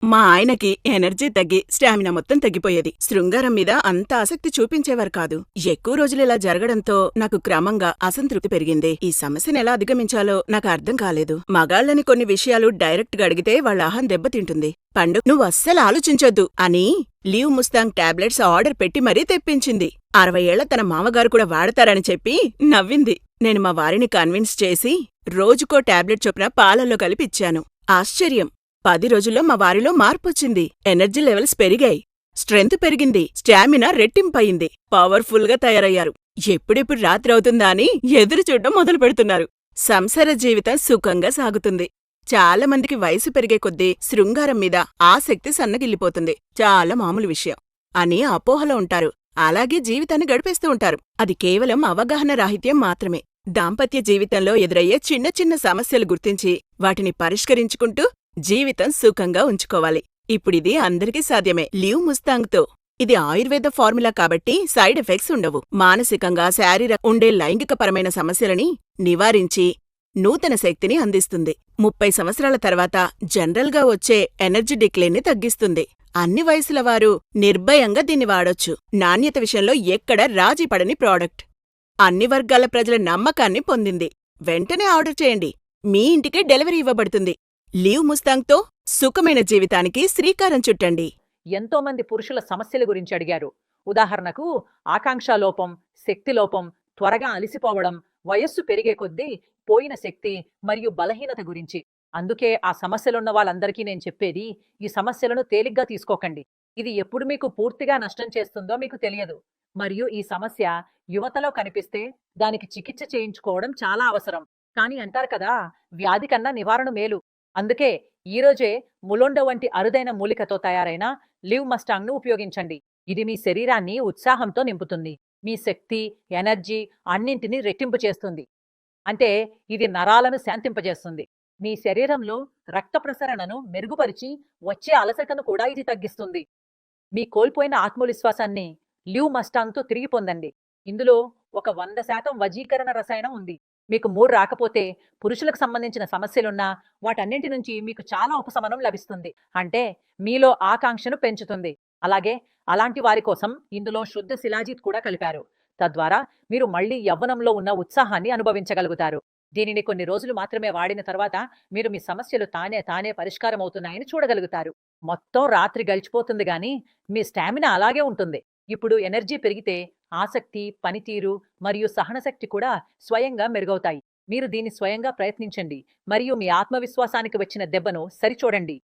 మా ఆయనకి ఎనర్జీ తగ్గి స్టామినా మొత్తం తగ్గిపోయేది. శృంగారం మీద అంత ఆసక్తి చూపించేవారు కాదు. ఎక్కువ రోజులు ఇలా జరగడంతో నాకు క్రమంగా అసంతృప్తి పెరిగింది. ఈ సమస్యను ఎలా అధిగమించాలో నాకు అర్థం కాలేదు. మగాళ్ళని కొన్ని విషయాలు డైరెక్ట్ గా అడిగితే వాళ్ళ అహం దెబ్బతింటుంది. పండు నువ్వు అస్సలు ఆలోచించొద్దు అని లీవ్ ముస్తాంగ్ టాబ్లెట్స్ ఆర్డర్ పెట్టి మరీ తెప్పించింది. 60 ఏళ్ల తన మామగారు కూడా వాడతారని చెప్పి నవ్వింది. నేను మా వారిని కన్విన్స్ చేసి రోజుకో టాబ్లెట్ చొప్పున పాలల్లో కలిపిచ్చాను. ఆశ్చర్యం! 10 రోజుల్లో మా వారిలో మార్పొచ్చింది. ఎనర్జీ లెవెల్స్ పెరిగాయి, స్ట్రెంత్ పెరిగింది, స్టామినా రెట్టింపయింది, పవర్ఫుల్ గా తయారయ్యారు. ఎప్పుడెప్పుడు రాత్రి అవుతుందా అని ఎదురు చూడ్డం మొదలు పెడుతున్నారు. సంసార జీవితం సుఖంగా సాగుతుంది. చాలా మందికి వయసు పెరిగే కొద్దీ శృంగారం మీద ఆసక్తి సన్నగిల్లిపోతుంది. చాలా మామూలు విషయం అని అపోహలో ఉంటారు. అలాగే జీవితాన్ని గడిపేస్తూ ఉంటారు. అది కేవలం అవగాహన రాహిత్యం మాత్రమే. దాంపత్య జీవితంలో ఎదురయ్యే చిన్న చిన్న సమస్యలు గుర్తించి వాటిని పరిష్కరించుకుంటూ జీవితం సుఖంగా ఉంచుకోవాలి. ఇప్పుడిది అందరికీ సాధ్యమే లీవ్ ముస్తాంగ్తో. ఇది ఆయుర్వేద ఫార్ములా కాబట్టి సైడ్ ఎఫెక్ట్స్ ఉండవు. మానసికంగా ఉండే లైంగికపరమైన సమస్యలని నివారించి నూతన శక్తిని అందిస్తుంది. 30 సంవత్సరాల తర్వాత జనరల్గా వచ్చే ఎనర్జీ డిక్లైన్ని తగ్గిస్తుంది. అన్ని వయసుల వారు నిర్భయంగా దీన్ని వాడొచ్చు. నాణ్యత విషయంలో ఎక్కడ రాజీ పడని ప్రాడక్ట్. అన్ని వర్గాల ప్రజల నమ్మకాన్ని పొందింది. వెంటనే ఆర్డర్ చేయండి. మీ ఇంటికే డెలివరీ ఇవ్వబడుతుంది. లీవ్ ముస్తాంగ్తో సుఖమైన జీవితానికి శ్రీకారం చుట్టండి. ఎంతోమంది పురుషుల సమస్యల గురించి అడిగారు. ఉదాహరణకు ఆకాంక్షాలోపం, శక్తిలోపం, త్వరగా అలిసిపోవడం, వయస్సు పెరిగే కొద్దీ పోయిన శక్తి మరియు బలహీనత గురించి. అందుకే ఆ సమస్యలున్న వాళ్ళందరికీ నేను చెప్పేది, ఈ సమస్యలను తేలిగ్గా తీసుకోకండి. ఇది ఎప్పుడు మీకు పూర్తిగా నష్టం చేస్తుందో మీకు తెలియదు. మరియు ఈ సమస్య యువతలో కనిపిస్తే దానికి చికిత్స చేయించుకోవడం చాలా అవసరం. కానీ అంటారు కదా, వ్యాధి కన్నా నివారణ మేలు. అందుకే ఈరోజే ములోండో వంటి అరుదైన మూలికతో తయారైన లివ్ మస్టాంగ్ను ఉపయోగించండి. ఇది మీ శరీరాన్ని ఉత్సాహంతో నింపుతుంది. మీ శక్తి, ఎనర్జీ అన్నింటినీ రెట్టింపు చేస్తుంది. అంటే ఇది నరాలను శాంతింపజేస్తుంది. మీ శరీరంలో రక్త ప్రసరణను మెరుగుపరిచి వచ్చే అలసటను కూడా ఇది తగ్గిస్తుంది. మీ కోల్పోయిన ఆత్మవిశ్వాసాన్ని లివ్ మస్టాంగ్తో తిరిగి పొందండి. ఇందులో ఒక 100% వజీకరణ రసాయనం ఉంది. మీకు మూడు రాకపోతే, పురుషులకు సంబంధించిన సమస్యలున్నా వాటన్నింటి నుంచి మీకు చాలా ఉపశమనం లభిస్తుంది. అంటే మీలో ఆకాంక్షను పెంచుతుంది. అలాగే అలాంటి వారి కోసం ఇందులో శుద్ధ శిలాజిత్ కూడా కలిపారు. తద్వారా మీరు మళ్లీ యవ్వనంలో ఉన్న ఉత్సాహాన్ని అనుభవించగలుగుతారు. దీనిని కొన్ని రోజులు మాత్రమే వాడిన తర్వాత మీరు మీ సమస్యలు తానే పరిష్కారం అవుతున్నాయని చూడగలుగుతారు. మొత్తం రాత్రి గడిచిపోతుంది గాని మీ స్టామినా అలాగే ఉంటుంది. ఇప్పుడు ఎనర్జీ పెరిగితే ఆసక్తి, పనితీరు మరియు సహనశక్తి కూడా స్వయంగా మెరుగవుతాయి. మీరు దీన్ని స్వయంగా ప్రయత్నించండి మరియు మీ ఆత్మవిశ్వాసానికి వచ్చిన దెబ్బను సరిచూడండి.